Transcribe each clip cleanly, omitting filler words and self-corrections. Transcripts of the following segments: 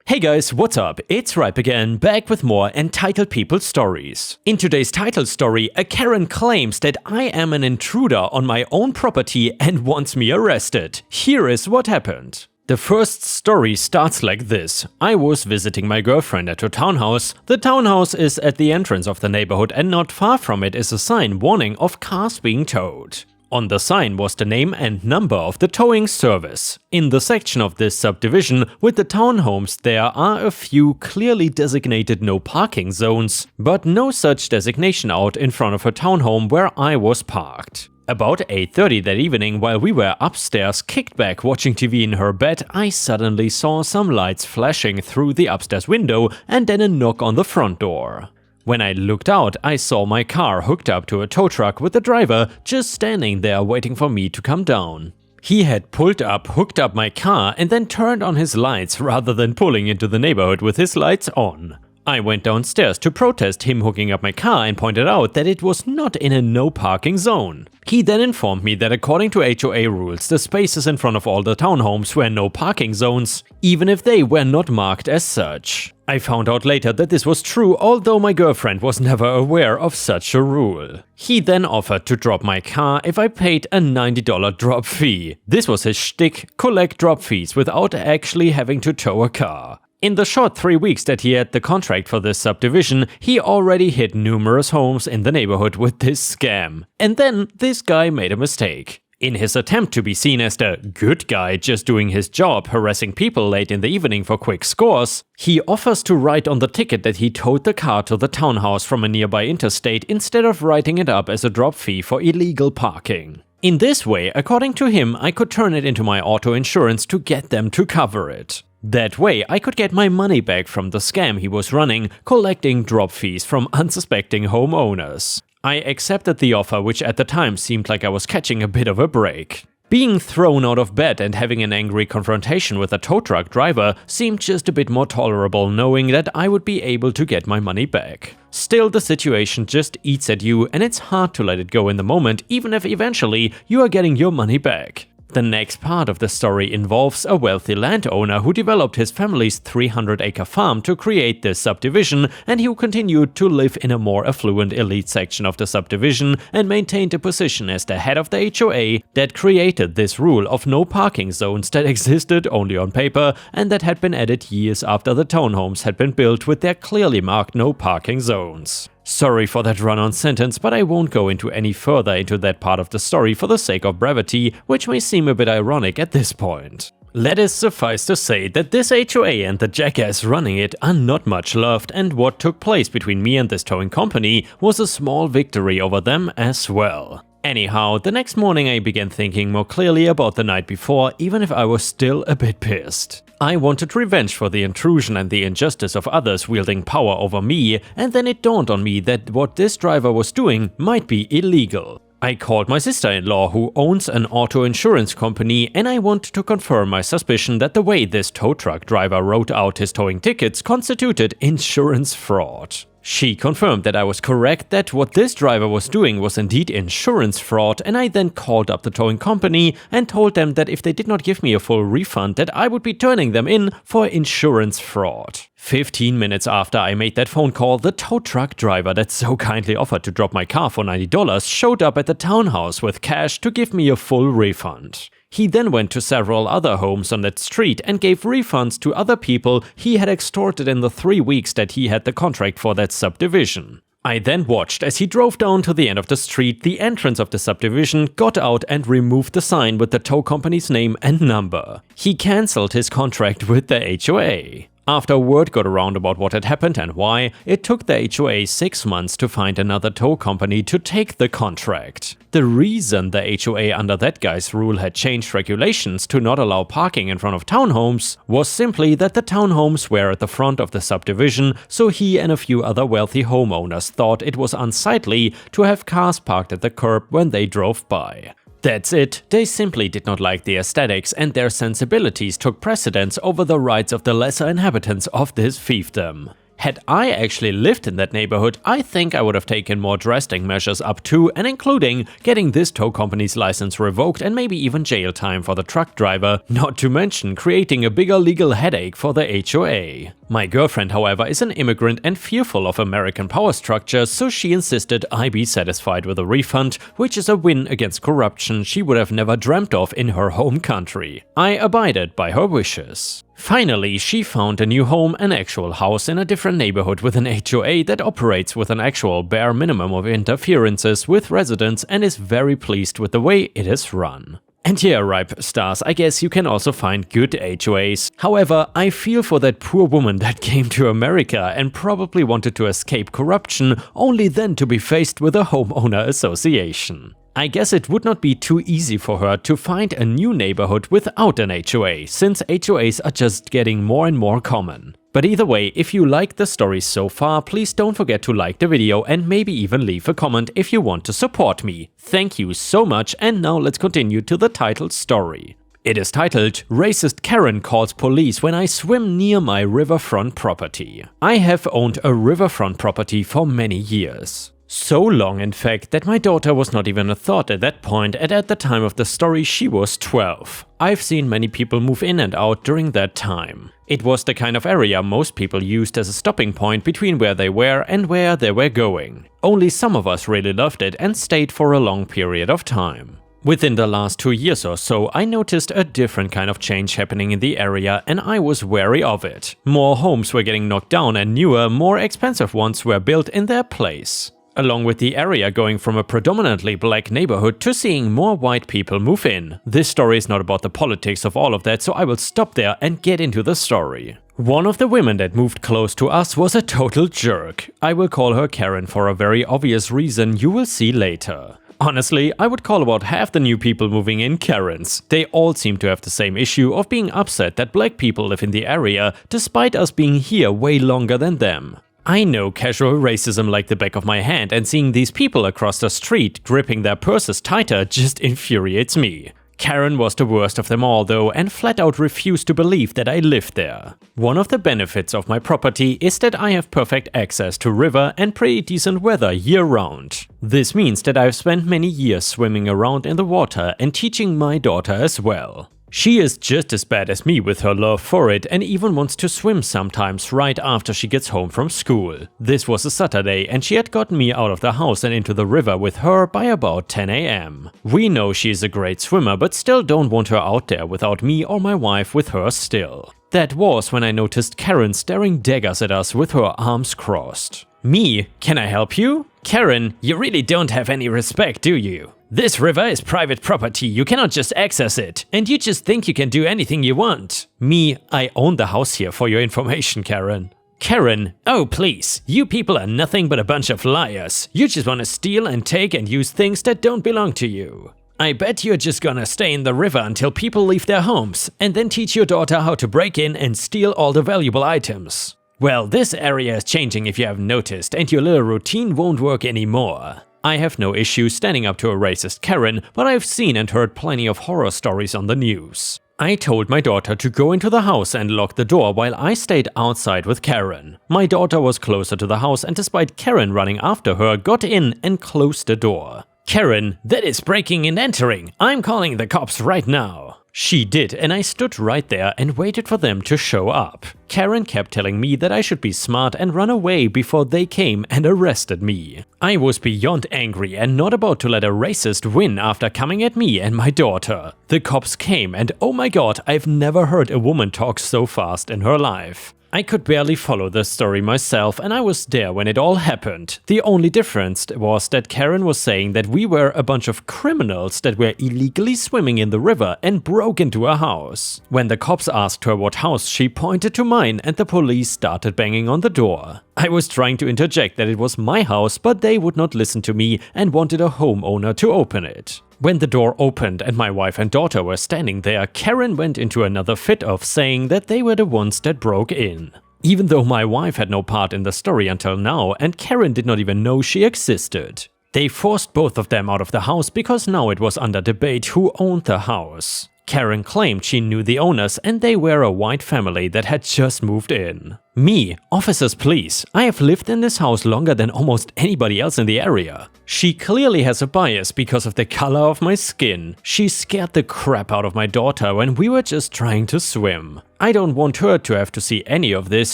Hey guys, what's up? It's Ripe again, back with more Entitled People stories. In today's title story, a Karen claims that I am an intruder on my own property and wants me arrested. Here is what happened. The first story starts like this. I was visiting my girlfriend at her townhouse. The townhouse is at the entrance of the neighborhood and not far from it is a sign warning of cars being towed. On the sign was the name and number of the towing service. In the section of this subdivision with the townhomes there are a few clearly designated no parking zones, but no such designation out in front of her townhome where I was parked. About 8:30 that evening, while we were upstairs kicked back watching TV in her bed, I suddenly saw some lights flashing through the upstairs window and then a knock on the front door. When I looked out, I saw my car hooked up to a tow truck with the driver just standing there waiting for me to come down. He had pulled up, hooked up my car and then turned on his lights rather than pulling into the neighborhood with his lights on. I went downstairs to protest him hooking up my car and pointed out that it was not in a no parking zone. He then informed me that according to HOA rules, the spaces in front of all the townhomes were no parking zones, even if they were not marked as such. I found out later that this was true, although my girlfriend was never aware of such a rule. He then offered to drop my car if I paid a $90 drop fee. This was his shtick, collect drop fees without actually having to tow a car. In the short 3 weeks that he had the contract for this subdivision, he already hit numerous homes in the neighborhood with this scam. And then this guy made a mistake. In his attempt to be seen as the good guy just doing his job harassing people late in the evening for quick scores, he offers to write on the ticket that he towed the car to the townhouse from a nearby interstate instead of writing it up as a drop fee for illegal parking. In this way, according to him, I could turn it into my auto insurance to get them to cover it. That way, I could get my money back from the scam he was running, collecting drop fees from unsuspecting homeowners. I accepted the offer, which at the time seemed like I was catching a bit of a break. Being thrown out of bed and having an angry confrontation with a tow truck driver seemed just a bit more tolerable, knowing that I would be able to get my money back. Still, the situation just eats at you and it's hard to let it go in the moment, even if eventually you are getting your money back. The next part of the story involves a wealthy landowner who developed his family's 300-acre farm to create this subdivision and who continued to live in a more affluent elite section of the subdivision and maintained a position as the head of the HOA that created this rule of no parking zones that existed only on paper and that had been added years after the townhomes had been built with their clearly marked no parking zones. Sorry for that run-on sentence, but I won't go any further into that part of the story for the sake of brevity, which may seem a bit ironic at this point. Let it suffice to say that this HOA and the jackass running it are not much loved, and what took place between me and this towing company was a small victory over them as well. Anyhow, the next morning I began thinking more clearly about the night before, even if I was still a bit pissed. I wanted revenge for the intrusion and the injustice of others wielding power over me, and then it dawned on me that what this driver was doing might be illegal. I called my sister-in-law, who owns an auto insurance company, and I wanted to confirm my suspicion that the way this tow truck driver wrote out his towing tickets constituted insurance fraud. She confirmed that I was correct, that what this driver was doing was indeed insurance fraud, and I then called up the towing company and told them that if they did not give me a full refund, that I would be turning them in for insurance fraud. 15 minutes after I made that phone call, the tow truck driver that so kindly offered to drop my car for $90 showed up at the townhouse with cash to give me a full refund. He then went to several other homes on that street and gave refunds to other people he had extorted in the 3 weeks that he had the contract for that subdivision. I then watched as he drove down to the end of the street, the entrance of the subdivision, got out and removed the sign with the tow company's name and number. He cancelled his contract with the HOA. After word got around about what had happened and why, it took the HOA 6 months to find another tow company to take the contract. The reason the HOA under that guy's rule had changed regulations to not allow parking in front of townhomes was simply that the townhomes were at the front of the subdivision, so he and a few other wealthy homeowners thought it was unsightly to have cars parked at the curb when they drove by. That's it, they simply did not like the aesthetics and their sensibilities took precedence over the rights of the lesser inhabitants of this fiefdom. Had I actually lived in that neighborhood, I think I would have taken more drastic measures up too, and including getting this tow company's license revoked and maybe even jail time for the truck driver, not to mention creating a bigger legal headache for the HOA. My girlfriend, however, is an immigrant and fearful of American power structure, so she insisted I be satisfied with a refund, which is a win against corruption she would have never dreamt of in her home country. I abided by her wishes. Finally, she found a new home, an actual house in a different neighborhood with an HOA that operates with an actual bare minimum of interferences with residents and is very pleased with the way it is run. And yeah, ripe stars, I guess you can also find good HOAs. However, I feel for that poor woman that came to America and probably wanted to escape corruption, only then to be faced with a homeowner association. I guess it would not be too easy for her to find a new neighborhood without an HOA, since HOAs are just getting more and more common. But either way, if you like the story so far, please don't forget to like the video and maybe even leave a comment if you want to support me. Thank you so much, and now let's continue to the titled story. It is titled, Racist Karen Calls Police When I Swim Near My Riverfront Property. I have owned a riverfront property for many years. So long, in fact, that my daughter was not even a thought at that point, and at the time of the story she was 12. I've seen many people move in and out during that time. It was the kind of area most people used as a stopping point between where they were and where they were going. Only some of us really loved it and stayed for a long period of time. Within the last 2 years or so, I noticed a different kind of change happening in the area, and I was wary of it. More homes were getting knocked down and newer, more expensive ones were built in their place. Along with the area going from a predominantly black neighborhood to seeing more white people move in. This story is not about the politics of all of that, so I will stop there and get into the story. One of the women that moved close to us was a total jerk. I will call her Karen for a very obvious reason you will see later. Honestly, I would call about half the new people moving in Karens. They all seem to have the same issue of being upset that black people live in the area, despite us being here way longer than them. I know casual racism like the back of my hand, and seeing these people across the street gripping their purses tighter just infuriates me. Karen was the worst of them all though, and flat out refused to believe that I lived there. One of the benefits of my property is that I have perfect access to river and pretty decent weather year round. This means that I've spent many years swimming around in the water and teaching my daughter as well. She is just as bad as me with her love for it and even wants to swim sometimes right after she gets home from school. This was a Saturday and she had gotten me out of the house and into the river with her by about 10 AM. We know she is a great swimmer, but still don't want her out there without me or my wife with her still. That was when I noticed Karen staring daggers at us with her arms crossed. Me? Can I help you? Karen, you really don't have any respect, do you? This river is private property, you cannot just access it, and you just think you can do anything you want. Me, I own the house here for your information, Karen. Karen, oh please, you people are nothing but a bunch of liars. You just want to steal and take and use things that don't belong to you. I bet you're just gonna stay in the river until people leave their homes, and then teach your daughter how to break in and steal all the valuable items. Well, this area is changing if you haven't noticed, and your little routine won't work anymore. I have no issue standing up to a racist Karen, but I've seen and heard plenty of horror stories on the news. I told my daughter to go into the house and lock the door while I stayed outside with Karen. My daughter was closer to the house and despite Karen running after her, got in and closed the door. Karen, that is breaking and entering. I'm calling the cops right now. She did, and I stood right there and waited for them to show up. Karen kept telling me that I should be smart and run away before they came and arrested me. I was beyond angry and not about to let a racist win after coming at me and my daughter. The cops came and oh my god, I've never heard a woman talk so fast in her life. I could barely follow the story myself and I was there when it all happened. The only difference was that Karen was saying that we were a bunch of criminals that were illegally swimming in the river and broke into a house. When the cops asked her what house, she pointed to mine and the police started banging on the door. I was trying to interject that it was my house, but they would not listen to me and wanted a homeowner to open it. When the door opened and my wife and daughter were standing there, Karen went into another fit of saying that they were the ones that broke in. Even though my wife had no part in the story until now and Karen did not even know she existed. They forced both of them out of the house because now it was under debate who owned the house. Karen claimed she knew the owners and they were a white family that had just moved in. Me, officers please, I have lived in this house longer than almost anybody else in the area. She clearly has a bias because of the color of my skin. She scared the crap out of my daughter when we were just trying to swim. I don't want her to have to see any of this,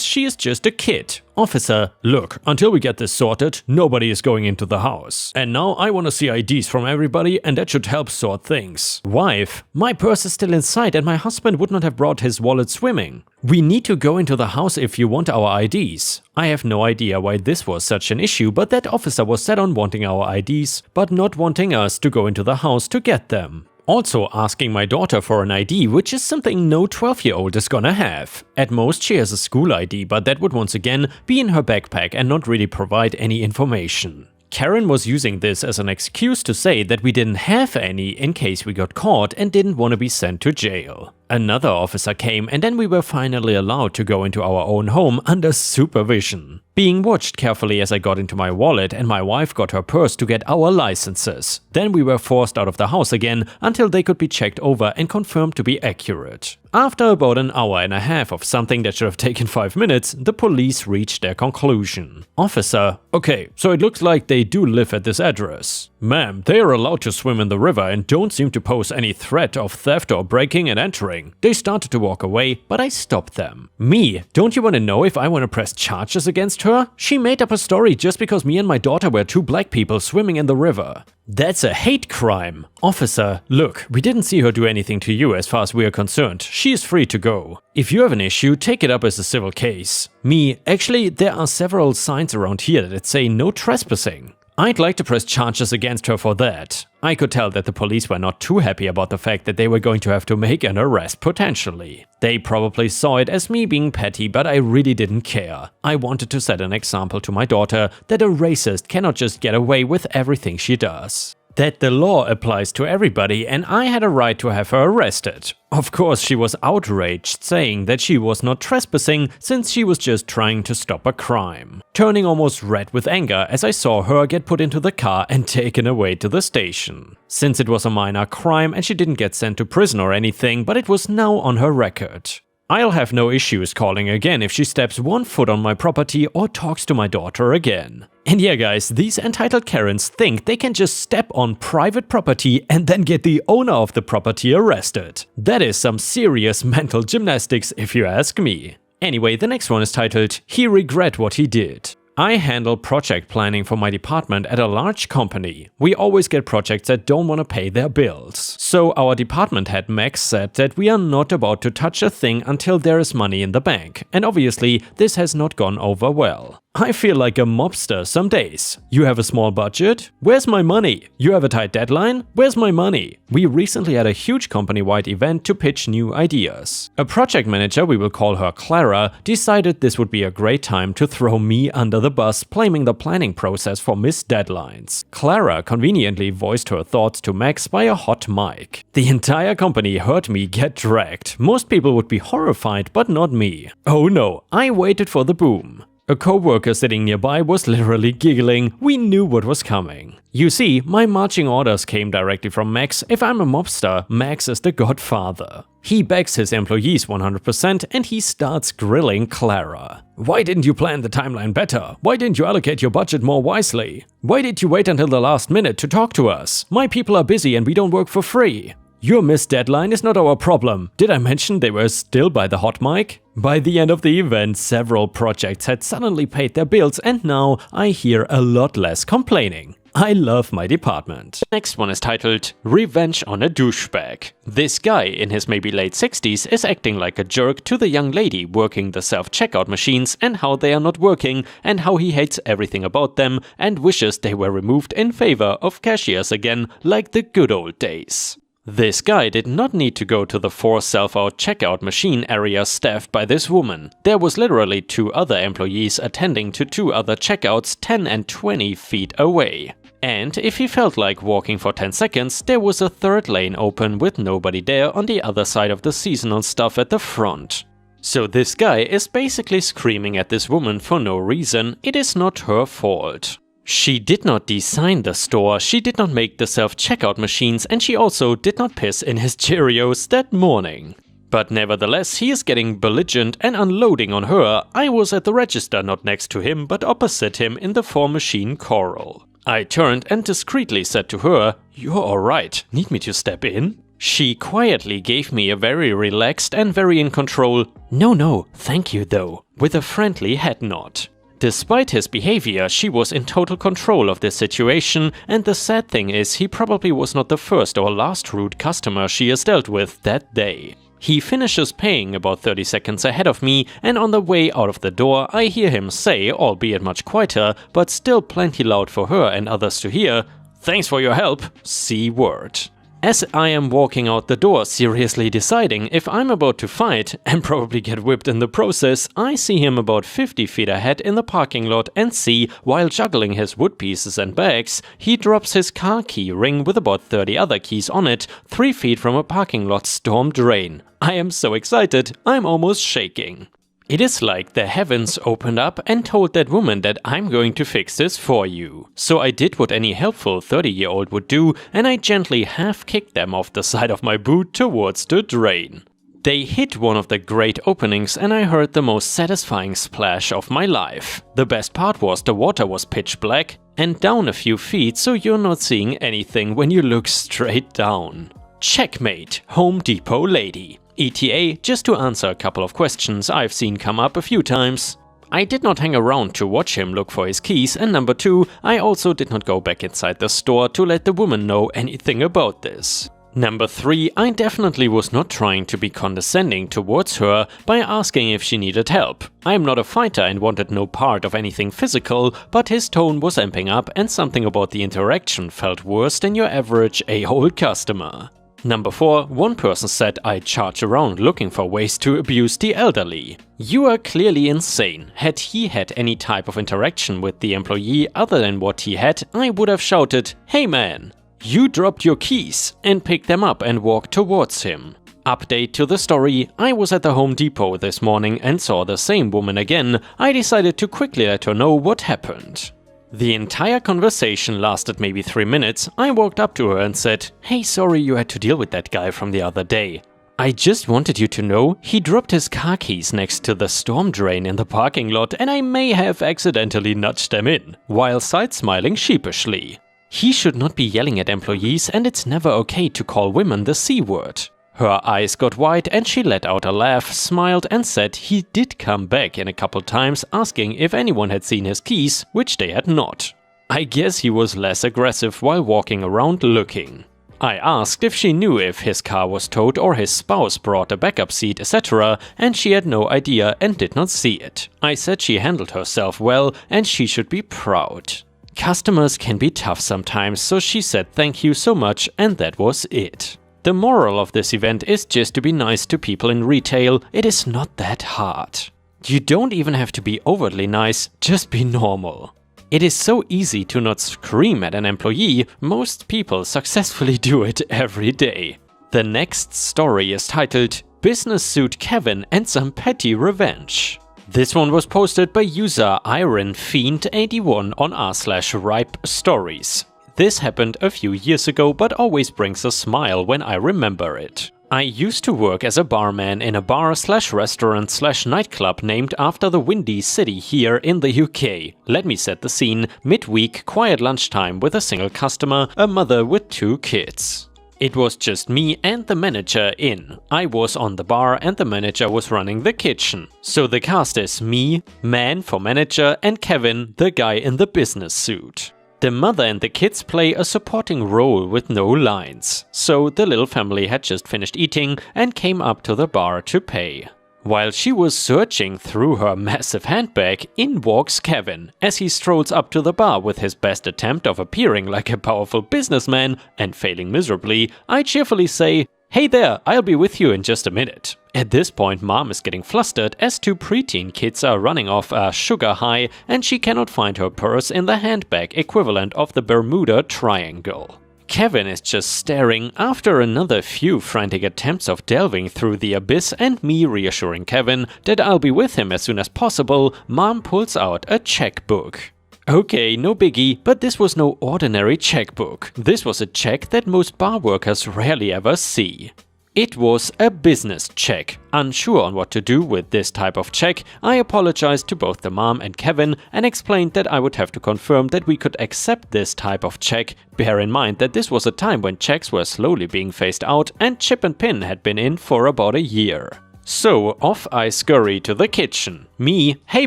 she is just a kid. Officer, look, until we get this sorted, nobody is going into the house. And now I want to see IDs from everybody and that should help sort things. Wife, my purse is still inside and my husband would not have brought his wallet swimming. We need to go into the house if you want our IDs. I have no idea why this was such an issue, but that officer was set on wanting our IDs, but not wanting us to go into the house to get them. Also asking my daughter for an ID, which is something no 12-year-old is gonna have. At most she has a school ID, but that would once again be in her backpack and not really provide any information. Karen was using this as an excuse to say that we didn't have any in case we got caught and didn't want to be sent to jail. Another officer came and then we were finally allowed to go into our own home under supervision. Being watched carefully as I got into my wallet and my wife got her purse to get our licenses. Then we were forced out of the house again until they could be checked over and confirmed to be accurate. After about an hour and a half of something that should have taken 5 minutes, the police reached their conclusion. Officer, okay, so it looks like they do live at this address. Ma'am, they are allowed to swim in the river and don't seem to pose any threat of theft or breaking and entering. They started to walk away, but I stopped them. Me, don't you want to know if I want to press charges against her? She made up a story just because me and my daughter were 2 black people swimming in the river. That's a hate crime. Officer, look, we didn't see her do anything to you as far as we are concerned. She is free to go. If you have an issue, take it up as a civil case. Me, actually, there are several signs around here that say no trespassing. I'd like to press charges against her for that. I could tell that the police were not too happy about the fact that they were going to have to make an arrest potentially. They probably saw it as me being petty, but I really didn't care. I wanted to set an example to my daughter that a racist cannot just get away with everything she does. That the law applies to everybody and I had a right to have her arrested. Of course, she was outraged, saying that she was not trespassing since she was just trying to stop a crime. Turning almost red with anger as I saw her get put into the car and taken away to the station. Since it was a minor crime and she didn't get sent to prison or anything, but it was now on her record. I'll have no issues calling again if she steps 1 foot on my property or talks to my daughter again. And yeah guys, these entitled Karens think they can just step on private property and then get the owner of the property arrested. That is some serious mental gymnastics if you ask me. Anyway, the next one is titled, He Regret What He Did. I handle project planning for my department at a large company. We always get projects that don't want to pay their bills. So our department head Max said that we are not about to touch a thing until there is money in the bank. And obviously, this has not gone over well. I feel like a mobster some days. You have a small budget? Where's my money? You have a tight deadline? Where's my money? We recently had a huge company-wide event to pitch new ideas. A project manager, we will call her Clara, decided this would be a great time to throw me under the bus, blaming the planning process for missed deadlines. Clara conveniently voiced her thoughts to Max by a hot mic. The entire company heard me get dragged. Most people would be horrified, but not me. Oh no, I waited for the boom. A co-worker sitting nearby was literally giggling. We knew what was coming. You see, my marching orders came directly from Max. If I'm a mobster, Max is the godfather. He backs his employees 100% and he starts grilling Clara. Why didn't you plan the timeline better? Why didn't you allocate your budget more wisely? Why did you wait until the last minute to talk to us? My people are busy and we don't work for free. Your missed deadline is not our problem. Did I mention they were still by the hot mic? By the end of the event, several projects had suddenly paid their bills and now I hear a lot less complaining. I love my department. Next one is titled, Revenge on a Douchebag. This guy in his maybe late 60s is acting like a jerk to the young lady working the self-checkout machines and how they are not working and how he hates everything about them and wishes they were removed in favor of cashiers again like the good old days. This guy did not need to go to the 4 self-out checkout machine areas staffed by this woman. There was literally 2 other employees attending to 2 other checkouts 10 and 20 feet away. And if he felt like walking for 10 seconds, there was a 3rd lane open with nobody there on the other side of the seasonal stuff at the front. So this guy is basically screaming at this woman for no reason. It is not her fault. She did not design the store, she did not make the self-checkout machines, and she also did not piss in his Cheerios that morning. But nevertheless, he is getting belligerent and unloading on her. I was at the register, not next to him, but opposite him in the 4-machine choral. I turned and discreetly said to her, "You're alright, need me to step in?" She quietly gave me a very relaxed and very in control, "No, thank you though," with a friendly head nod. Despite his behavior, she was in total control of this situation, and the sad thing is he probably was not the first or last rude customer she has dealt with that day. He finishes paying about 30 seconds ahead of me, and on the way out of the door I hear him say, albeit much quieter, but still plenty loud for her and others to hear, "Thanks for your help, C word." As I am walking out the door, seriously deciding if I'm about to fight and probably get whipped in the process, I see him about 50 feet ahead in the parking lot and see, while juggling his wood pieces and bags, he drops his car key ring with about 30 other keys on it, 3 feet from a parking lot storm drain. I am so excited, I'm almost shaking. It is like the heavens opened up and told that woman that I'm going to fix this for you. So I did what any helpful 30-year-old would do, and I gently half-kicked them off the side of my boot towards the drain. They hit one of the great openings and I heard the most satisfying splash of my life. The best part was the water was pitch black and down a few feet, so you're not seeing anything when you look straight down. Checkmate, Home Depot lady. ETA, just to answer a couple of questions I've seen come up a few times. I did not hang around to watch him look for his keys, and number 2, I also did not go back inside the store to let the woman know anything about this. Number 3, I definitely was not trying to be condescending towards her by asking if she needed help. I am not a fighter and wanted no part of anything physical, but his tone was amping up and something about the interaction felt worse than your average a-hole customer. Number 4, one person said I charge around looking for ways to abuse the elderly. You are clearly insane. Had he had any type of interaction with the employee other than what he had, I would have shouted, "Hey man, you dropped your keys," and picked them up and walked towards him. Update to the story, I was at the Home Depot this morning and saw the same woman again. I decided to quickly let her know what happened. The entire conversation lasted maybe 3 minutes. I walked up to her and said, "Hey, sorry you had to deal with that guy from the other day. I just wanted you to know he dropped his car keys next to the storm drain in the parking lot and I may have accidentally nudged them in," while side-smiling sheepishly. He should not be yelling at employees, and it's never okay to call women the C word. Her eyes got wide and she let out a laugh, smiled and said he did come back in a couple times asking if anyone had seen his keys, which they had not. I guess he was less aggressive while walking around looking. I asked if she knew if his car was towed or his spouse brought a backup seat, etc., and she had no idea and did not see it. I said she handled herself well and she should be proud. Customers can be tough sometimes, so she said thank you so much and that was it. The moral of this event is just to be nice to people in retail. It is not that hard. You don't even have to be overtly nice, just be normal. It is so easy to not scream at an employee. Most people successfully do it every day. The next story is titled Business Suit Kevin and Some Petty Revenge. This one was posted by user IronFiend81 on r/ripe stories. This happened a few years ago, but always brings a smile when I remember it. I used to work as a barman in a bar/restaurant/nightclub named after the Windy City here in the UK. Let me set the scene. Midweek, quiet lunchtime with a single customer, a mother with 2 kids. It was just me and the manager in. I was on the bar and the manager was running the kitchen. So the cast is me, man for manager, and Kevin, the guy in the business suit. The mother and the kids play a supporting role with no lines. So the little family had just finished eating and came up to the bar to pay. While she was searching through her massive handbag, in walks Kevin, as he strolls up to the bar with his best attempt of appearing like a powerful businessman and failing miserably. I cheerfully say, "Hey there, I'll be with you in just a minute." At this point, mom is getting flustered as 2 preteen kids are running off a sugar high and she cannot find her purse in the handbag equivalent of the Bermuda Triangle. Kevin is just staring after another few frantic attempts of delving through the abyss and me reassuring Kevin that I'll be with him as soon as possible. Mom pulls out a checkbook. Okay, no biggie, but this was no ordinary checkbook. This was a check that most bar workers rarely ever see. It was a business check. Unsure on what to do with this type of check, I apologized to both the mom and Kevin and explained that I would have to confirm that we could accept this type of check. Bear in mind that this was a time when checks were slowly being phased out and chip and pin had been in for about a year. So off I scurry to the kitchen. Me, hey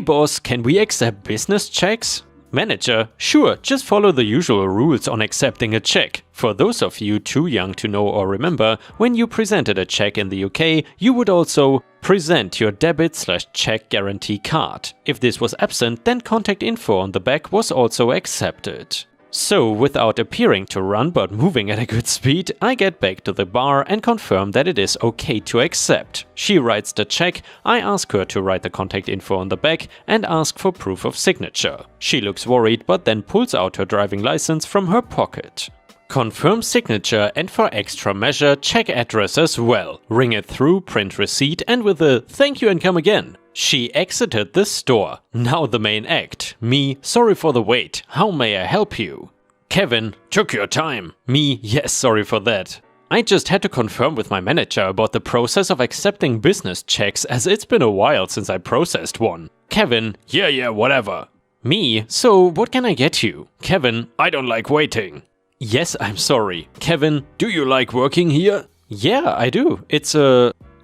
boss, can we accept business checks? Manager, sure, just follow the usual rules on accepting a check. For those of you too young to know or remember, when you presented a check in the UK, you would also present your debit/check guarantee card. If this was absent, then contact info on the back was also accepted. So, without appearing to run but moving at a good speed, I get back to the bar and confirm that it is okay to accept. She writes the check, I ask her to write the contact info on the back and ask for proof of signature. She looks worried but then pulls out her driving license from her pocket. Confirm signature and for extra measure check address as well. Ring it through, print receipt and with a thank you and come again. She exited the store. Now the main act. Me, sorry for the wait. How may I help you? Kevin, took your time. Me, yes, sorry for that. I just had to confirm with my manager about the process of accepting business checks as it's been a while since I processed one. Kevin, yeah, whatever. Me, so what can I get you? Kevin, I don't like waiting. Yes, I'm sorry. Kevin, do you like working here? Yeah, I do. It's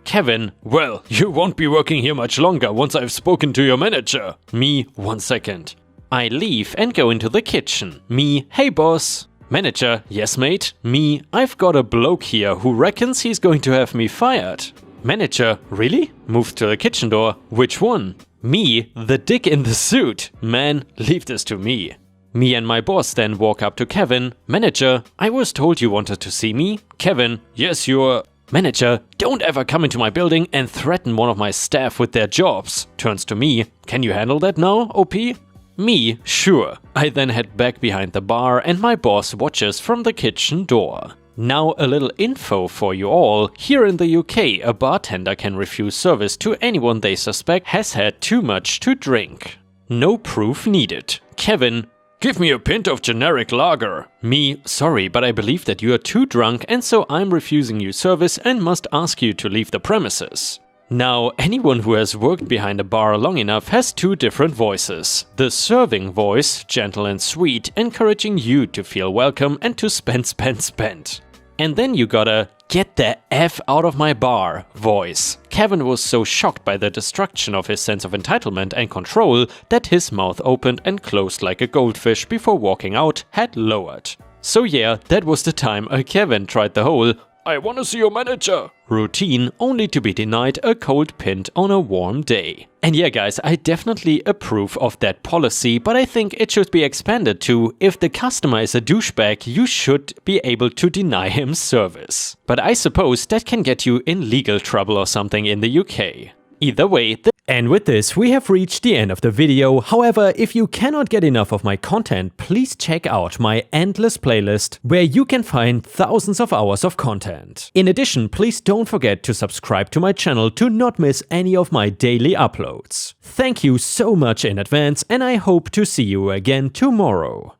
Kevin, well, you won't be working here much longer once I've spoken to your manager. Me, 1 second. I leave and go into the kitchen. Me, hey boss. Manager, yes mate. Me, I've got a bloke here who reckons he's going to have me fired. Manager, really? Moves to the kitchen door. Which one? Me, the dick in the suit. Man, leave this to me. Me and my boss then walk up to Kevin. Manager, I was told you wanted to see me. Kevin, yes, you're... Manager, don't ever come into my building and threaten one of my staff with their jobs. Turns to me, can you handle that now, OP? Me, sure. I then head back behind the bar and my boss watches from the kitchen door. Now a little info for you all. Here in the UK, a bartender can refuse service to anyone they suspect has had too much to drink. No proof needed. Kevin, give me a pint of generic lager. Me, sorry, but I believe that you are too drunk and so I'm refusing you service and must ask you to leave the premises. Now, anyone who has worked behind a bar long enough has two different voices. The serving voice, gentle and sweet, encouraging you to feel welcome and to spend. And then you gotta get the F out of my bar voice. Kevin was so shocked by the destruction of his sense of entitlement and control that his mouth opened and closed like a goldfish before walking out, head lowered. So yeah, that was the time Kevin tried the whole I wanna see your manager routine, only to be denied a cold pint on a warm day. And yeah guys, I definitely approve of that policy, but I think it should be expanded to if the customer is a douchebag, you should be able to deny him service. But I suppose that can get you in legal trouble or something in the UK. Either way, and with this, we have reached the end of the video. However, if you cannot get enough of my content, please check out my endless playlist, where you can find thousands of hours of content. In addition, please don't forget to subscribe to my channel to not miss any of my daily uploads. Thank you so much in advance, and I hope to see you again tomorrow.